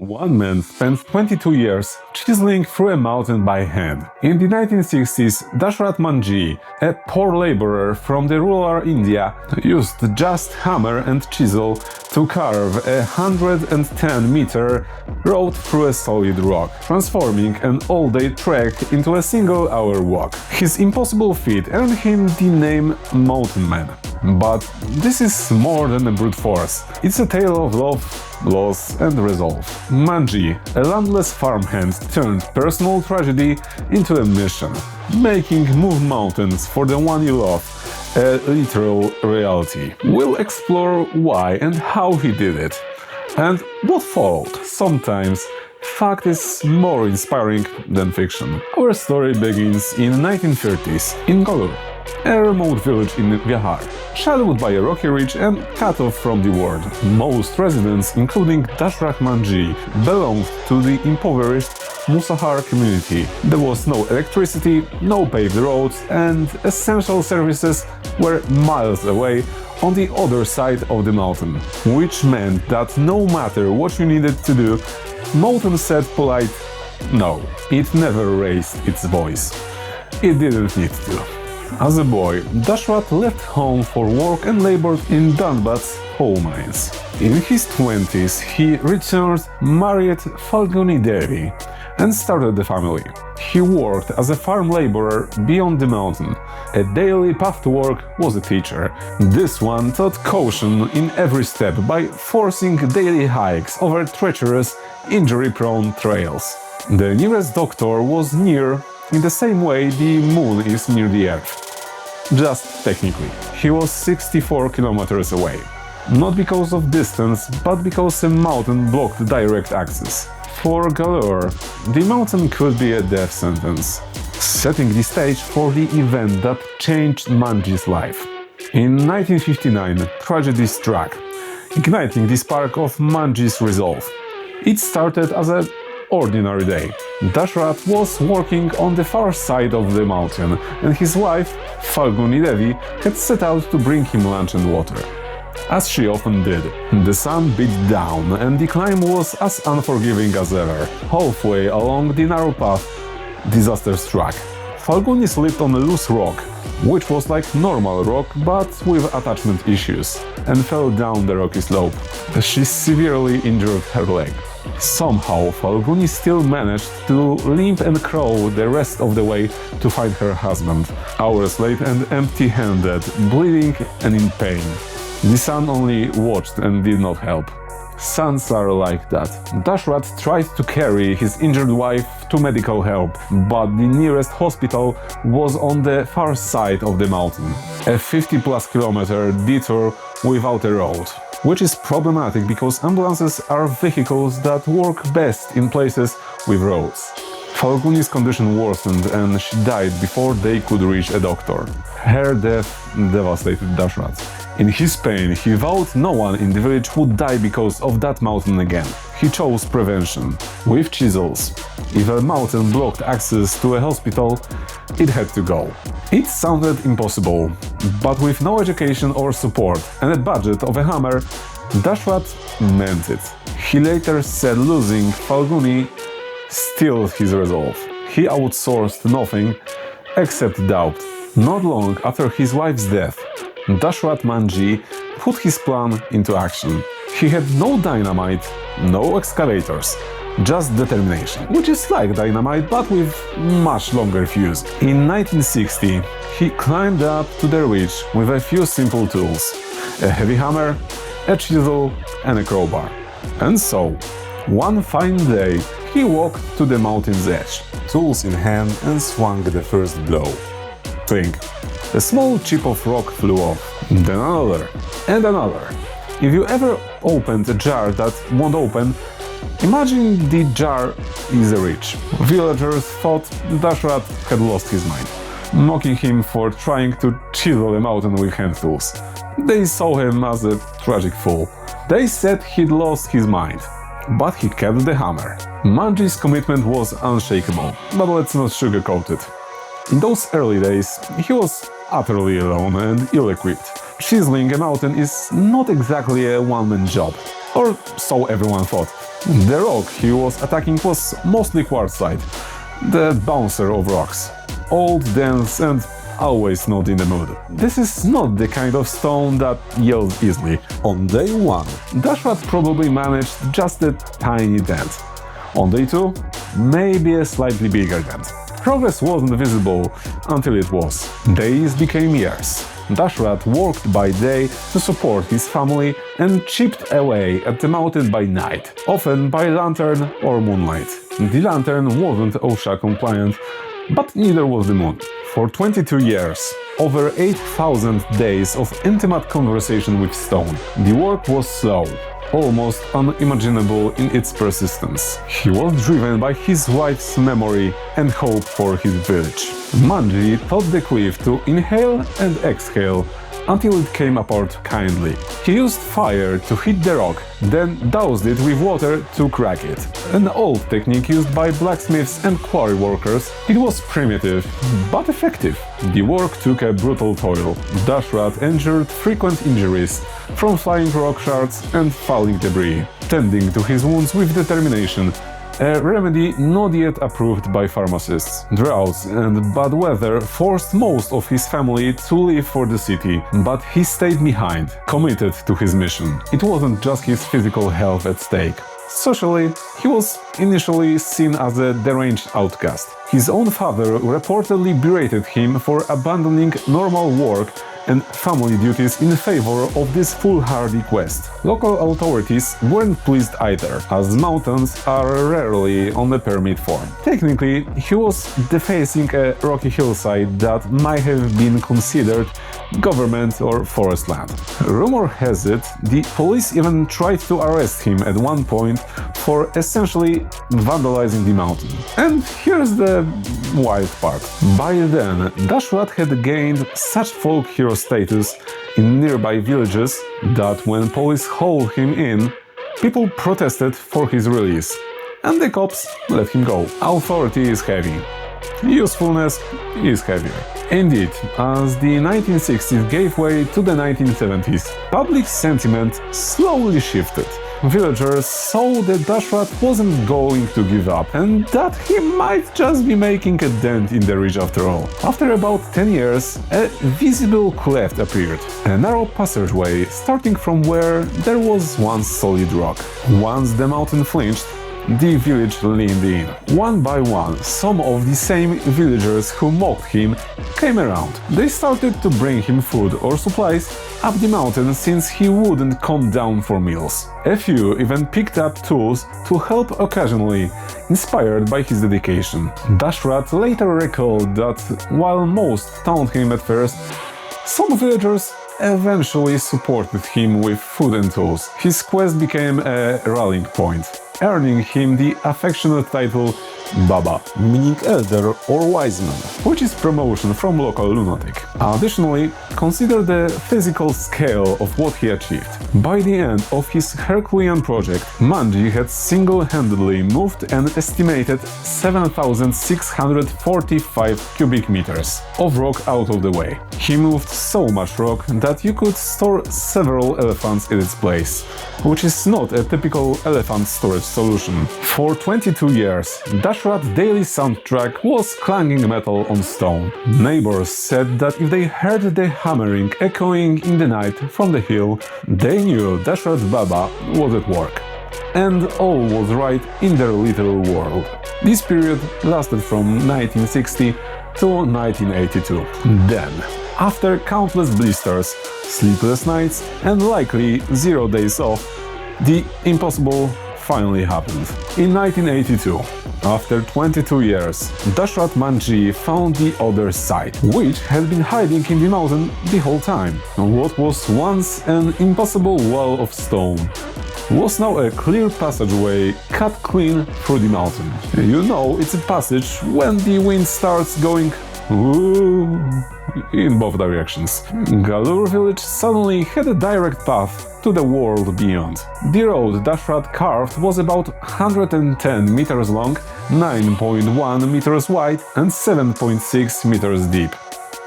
One man spent 22 years chiseling through a mountain by hand. In the 1960s, Dashrath Manjhi, a poor laborer from the rural India, used just hammer and chisel to carve a 110-meter road through a solid rock, transforming an all-day trek into a single-hour walk. His impossible feat earned him the name Mountain Man. But this is more than a brute force. It's a tale of love, loss and resolve. Manjhi, a landless farmhand, turned personal tragedy into a mission, making move mountains for the one you love a literal reality. We'll explore why and how he did it, and what followed. Sometimes fact is more inspiring than fiction. Our story begins in the 1930s in Galur, a remote village in Bihar, shadowed by a rocky ridge and cut off from the world. Most residents, including Dashrath Manjhi, belonged to the impoverished Musahar community. There was no electricity, no paved roads, and essential services were miles away on the other side of the mountain, which meant that no matter what you needed to do, mountain said polite no. It never raised its voice. It didn't need to. As a boy, Dashrath left home for work and labored in Dhanbad's coal mines. In his 20s, he returned, married Falguni Devi, and started a family. He worked as a farm laborer beyond the mountain. A daily path to work was a teacher. This one taught caution in every step by forcing daily hikes over treacherous, injury-prone trails. The nearest doctor was near in the same way the moon is near the Earth. Just technically. He was 64 kilometers away. Not because of distance, but because a mountain blocked direct access. For Galur, the mountain could be a death sentence, setting the stage for the event that changed Manjhi's life. In 1959, tragedy struck, igniting the spark of Manjhi's resolve. It started as an ordinary day. Dashrath was working on the far side of the mountain, and his wife, Falguni Devi, had set out to bring him lunch and water. As she often did, the sun beat down and the climb was as unforgiving as ever. Halfway along the narrow path, disaster struck. Falguni slipped on a loose rock, which was like normal rock but with attachment issues, and fell down the rocky slope. She severely injured her leg. Somehow, Falguni still managed to limp and crawl the rest of the way to find her husband, hours late and empty-handed, bleeding and in pain. The son only watched and did not help. Sons are like that. Dashrath tried to carry his injured wife to medical help, but the nearest hospital was on the far side of the mountain, a 50+ kilometer detour without a road, which is problematic because ambulances are vehicles that work best in places with roads. Falguni's condition worsened and she died before they could reach a doctor. Her death devastated Dashrath. In his pain, he vowed no one in the village would die because of that mountain again. He chose prevention, with chisels. If a mountain blocked access to a hospital, it had to go. It sounded impossible, but with no education or support and a budget of a hammer, Dashrath meant it. He later said losing Falguni stilled his resolve. He outsourced nothing except doubt. Not long after his wife's death, Dashrath Manjhi put his plan into action. He had no dynamite, no excavators, just determination, which is like dynamite but with much longer fuse. In 1960, he climbed up to the ridge with a few simple tools: a heavy hammer, a chisel and a crowbar. And so, one fine day, he walked to the mountain's edge, tools in hand, and swung the first blow. Think. A small chip of rock flew off, then another, and another. If you ever opened a jar that won't open, imagine the jar is a ridge. Villagers thought Dashrath had lost his mind, mocking him for trying to chisel a mountain with hand tools. They saw him as a tragic fool. They said he'd lost his mind, but he kept the hammer. Manjhi's commitment was unshakable, but let's not sugarcoat it. In those early days, he was utterly alone and ill-equipped. Chiseling a mountain is not exactly a one-man job. Or so everyone thought. The rock he was attacking was mostly quartzite, the bouncer of rocks. Old, dense and always not in the mood. This is not the kind of stone that yields easily. On day 1, Dashrat probably managed just a tiny dent. On day 2, maybe a slightly bigger dent. Progress wasn't visible until it was. Days became years. Dashrat worked by day to support his family and chipped away at the mountain by night, often by lantern or moonlight. The lantern wasn't OSHA compliant, but neither was the moon. For 22 years, over 8,000 days of intimate conversation with stone. The work was slow, almost unimaginable in its persistence. He was driven by his wife's memory and hope for his village. Manji taught the quiff to inhale and exhale until it came apart kindly. He used fire to hit the rock, then doused it with water to crack it. An old technique used by blacksmiths and quarry workers, it was primitive, but effective. The work took a brutal toll. Dashrat endured frequent injuries from flying rock shards and falling debris, tending to his wounds with determination, a remedy not yet approved by pharmacists. Droughts and bad weather forced most of his family to leave for the city, but he stayed behind, committed to his mission. It wasn't just his physical health at stake. Socially, he was initially seen as a deranged outcast. His own father reportedly berated him for abandoning normal work and family duties in favor of this foolhardy quest. Local authorities weren't pleased either, as mountains are rarely on a permit form. Technically, he was defacing a rocky hillside that might have been considered government or forest land. Rumor has it, the police even tried to arrest him at one point for essentially vandalizing the mountain. And here's the wild part. By then, Dashrat had gained such folk hero status in nearby villages that when police hauled him in, people protested for his release, and the cops let him go. Authority is heavy. Usefulness is heavier. Indeed, as the 1960s gave way to the 1970s, public sentiment slowly shifted. Villagers saw that Dashrat wasn't going to give up and that he might just be making a dent in the ridge after all. After about 10 years, a visible cleft appeared, a narrow passageway starting from where there was once solid rock. Once the mountain flinched, the village leaned in. One by one, some of the same villagers who mocked him came around. They started to bring him food or supplies up the mountain since he wouldn't come down for meals. A few even picked up tools to help occasionally, inspired by his dedication. Dashrat later recalled that while most taunted him at first, some villagers eventually supported him with food and tools. His quest became a rallying point, earning him the affectionate title Baba, meaning elder or wise man, which is promotion from local lunatic. Additionally, consider the physical scale of what he achieved. By the end of his Herculean project, Manji had single-handedly moved an estimated 7,645 cubic meters of rock out of the way. He moved so much rock that you could store several elephants in its place, which is not a typical elephant storage solution. For 22 years, Dashrat's daily soundtrack was clanging metal on stone. Neighbors said that if they heard the hammering echoing in the night from the hill, they knew Dashrat Baba was at work. And all was right in their little world. This period lasted from 1960 to 1982. Then, after countless blisters, sleepless nights and likely 0 days off, the impossible finally happened. In 1982, after 22 years, Dashrat Manji found the other side, which had been hiding in the mountain the whole time. What was once an impossible wall of stone was now a clear passageway cut clean through the mountain. You know it's a passage when the wind starts going in both directions. Galur village suddenly had a direct path to the world beyond. The road Dashrat carved was about 110 meters long, 9.1 meters wide and 7.6 meters deep.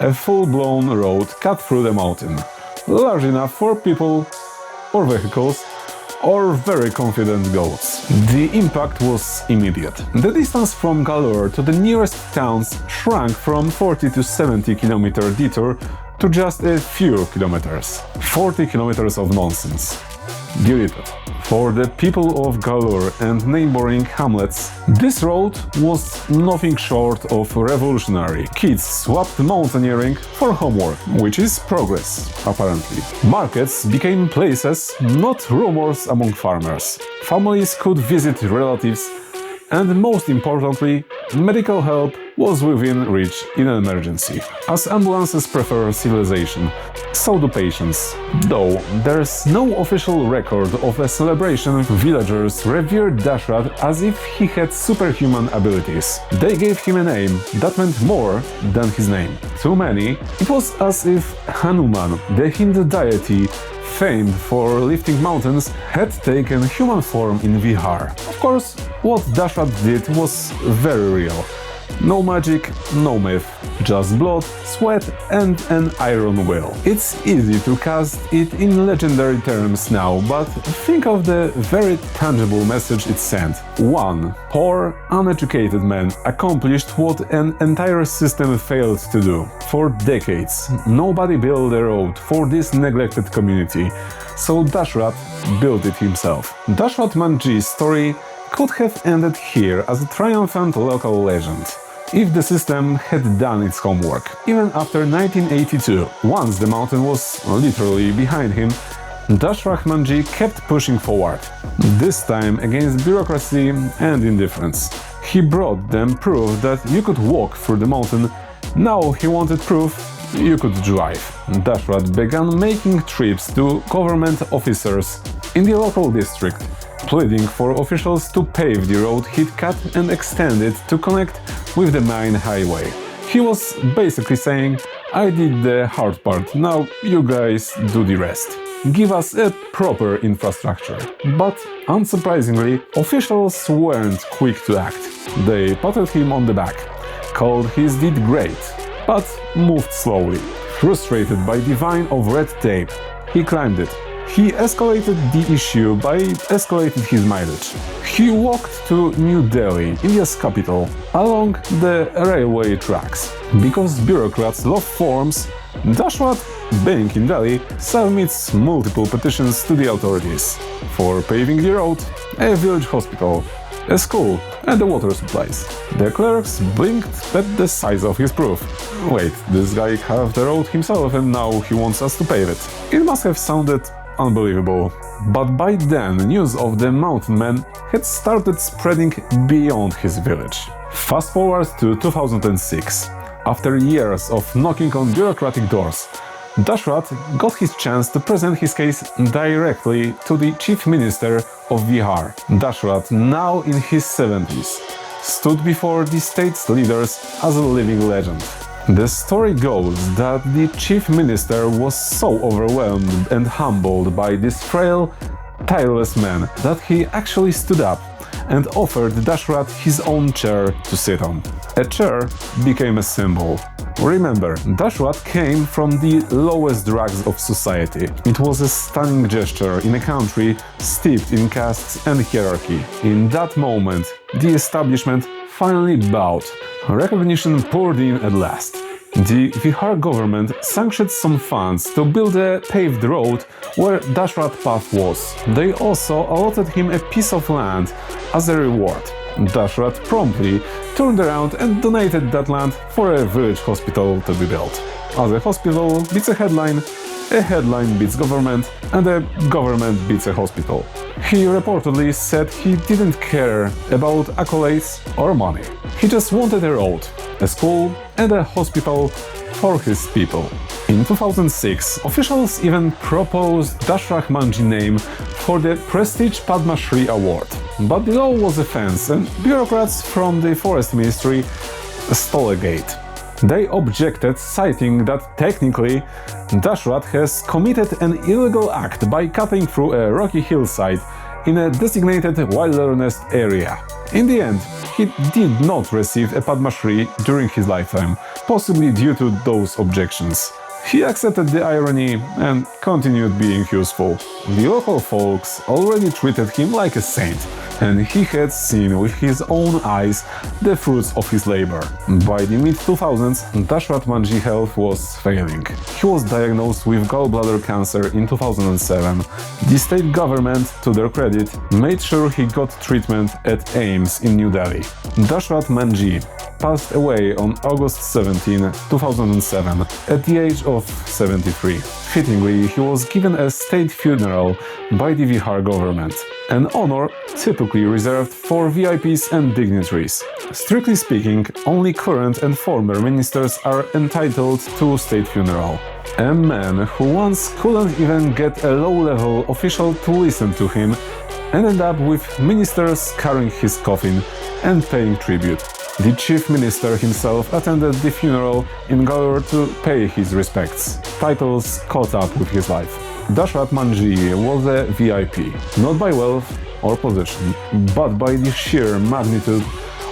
A full-blown road cut through the mountain, large enough for people or vehicles or very confident goats. The impact was immediate. The distance from Galore to the nearest towns shrank from 40 to 70 kilometer detour to just a few kilometers. 40 kilometers of nonsense. Deleted. For the people of Galore and neighboring hamlets, this road was nothing short of revolutionary. Kids swapped mountaineering for homework, which is progress, apparently. Markets became places, not rumors among farmers. Families could visit relatives, and most importantly, medical help was within reach in an emergency. As ambulances prefer civilization, so do patients. Though there's no official record of a celebration, villagers revered Dashrath as if he had superhuman abilities. They gave him a name that meant more than his name. To many, it was as if Hanuman, the Hindu deity, famed for lifting mountains, had taken human form in Vihar. Of course, what Dashrath did was very real. No magic, no myth, just blood, sweat and an iron will. It's easy to cast it in legendary terms now, but think of the very tangible message it sent. One poor, uneducated man accomplished what an entire system failed to do. For decades, nobody built a road for this neglected community, so Dashrath built it himself. Dashrath Manji's story could have ended here as a triumphant local legend, if the system had done its homework. Even after 1982, once the mountain was literally behind him, Dashrath Manji kept pushing forward, this time against bureaucracy and indifference. He brought them proof that you could walk through the mountain. Now he wanted proof you could drive. Dashrath began making trips to government officers in the local district, pleading for officials to pave the road he'd cut and extend it to connect with the main highway. He was basically saying, I did the hard part, now you guys do the rest. Give us a proper infrastructure. But, unsurprisingly, officials weren't quick to act. They patted him on the back, called his deed great, but moved slowly. Frustrated by the vine of red tape, he climbed it. He escalated the issue by escalating his mileage. He walked to New Delhi, India's capital, along the railway tracks. Because bureaucrats love forms, Dashrath, being in Delhi, submits multiple petitions to the authorities for paving the road, a village hospital, a school and the water supplies. The clerks blinked at the size of his proof. Wait, this guy carved the road himself and now he wants us to pave it. It must have sounded unbelievable. But by then, news of the mountain man had started spreading beyond his village. Fast forward to 2006. After years of knocking on bureaucratic doors, Dashrath got his chance to present his case directly to the Chief Minister of Bihar. Dashrath, now in his 70s, stood before the state's leaders as a living legend. The story goes that the Chief Minister was so overwhelmed and humbled by this frail, tireless man that he actually stood up and offered Dashrath his own chair to sit on. A chair became a symbol. Remember, Dashrath came from the lowest rungs of society. It was a stunning gesture in a country steeped in castes and hierarchy. In that moment, the establishment finally bowed. Recognition poured in at last. The Bihar government sanctioned some funds to build a paved road where Dashrath path was. They also allotted him a piece of land as a reward. Dashrath promptly turned around and donated that land for a village hospital to be built. As a hospital beats a headline beats government, and a government beats a hospital. He reportedly said he didn't care about accolades or money. He just wanted a road, a school and a hospital for his people. In 2006, officials even proposed Dashrath Manji's name for the Prestige Padma Shri Award. But the law was a fence and bureaucrats from the Forest Ministry stole a gate. They objected, citing that technically Dashrath has committed an illegal act by cutting through a rocky hillside in a designated wilderness area. In the end, he did not receive a Padma Shri during his lifetime, possibly due to those objections. He accepted the irony and continued being useful. The local folks already treated him like a saint, and he had seen with his own eyes the fruits of his labor. By the mid-2000s, Dashrath Manjhi's health was failing. He was diagnosed with gallbladder cancer in 2007. The state government, to their credit, made sure he got treatment at AIIMS in New Delhi. Dashrath Manjhi passed away on August 17, 2007, at the age of 73. Fittingly, he was given a state funeral by the Bihar government, an honor typically reserved for VIPs and dignitaries. Strictly speaking, only current and former ministers are entitled to state funeral. A man who once couldn't even get a low-level official to listen to him ended up with ministers carrying his coffin and paying tribute. The chief minister himself attended the funeral in Galore to pay his respects. Titles caught up with his life. Dashrath Manjhi was a VIP, not by wealth or position, but by the sheer magnitude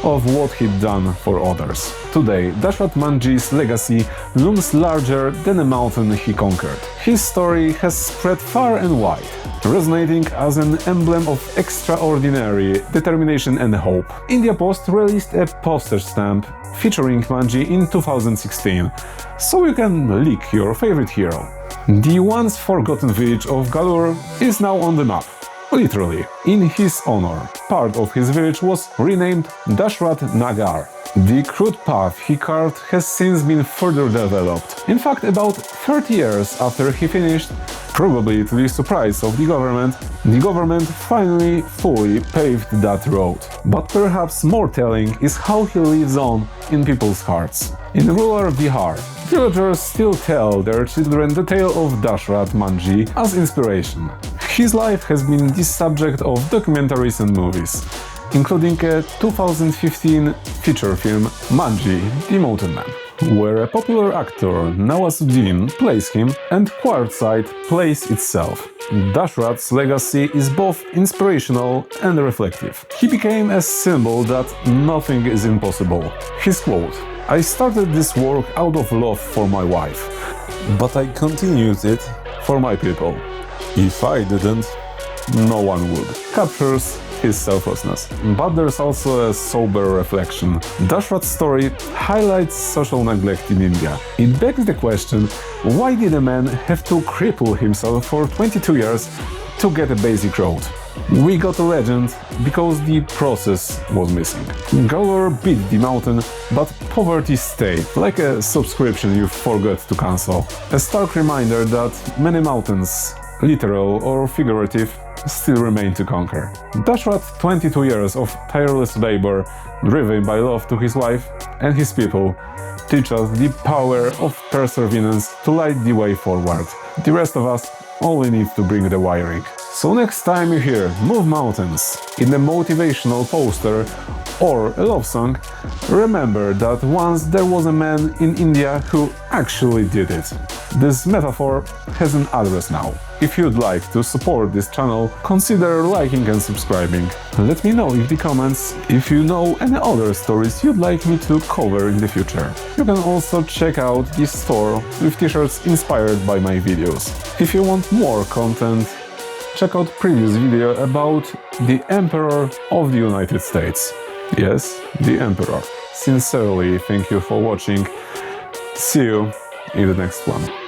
of what he'd done for others. Today, Dashrath Manjhi's legacy looms larger than a mountain he conquered. His story has spread far and wide, resonating as an emblem of extraordinary determination and hope. India Post released a postage stamp featuring Manjhi in 2016, so you can lick your favorite hero. The once forgotten village of Galore is now on the map. Literally, in his honor, part of his village was renamed Dashrath Nagar. The crude path he carved has since been further developed. In fact, about 30 years after he finished, probably to the surprise of the government finally fully paved that road. But perhaps more telling is how he lives on in people's hearts. In rural Bihar, villagers still tell their children the tale of Dashrath Manjhi as inspiration. His life has been the subject of documentaries and movies, including a 2015 feature film Manjhi, the Mountain Man, where a popular actor Nawazuddin plays him and Quartzsite plays itself. Dashrath's legacy is both inspirational and reflective. He became a symbol that nothing is impossible. His quote, "I started this work out of love for my wife, but I continued it for my people. If I didn't, no one would," captures his selflessness. But there's also a sober reflection. Dashrath's story highlights social neglect in India. It begs the question, why did a man have to cripple himself for 22 years to get a basic road? We got a legend because the process was missing. Galore beat the mountain, but poverty stayed, like a subscription you forgot to cancel. A stark reminder that many mountains, literal or figurative, still remain to conquer. Dashrath's 22 years of tireless labor, driven by love to his wife and his people, teach us the power of perseverance to light the way forward. The rest of us only need to bring the wiring. So next time you hear "Move Mountains" in a motivational poster or a love song, remember that once there was a man in India who actually did it. This metaphor has an address now. If you'd like to support this channel, consider liking and subscribing. Let me know in the comments if you know any other stories you'd like me to cover in the future. You can also check out this store with t-shirts inspired by my videos. If you want more content, check out previous video about the Emperor of the United States. Yes, the Emperor. Sincerely, thank you for watching. See you in the next one.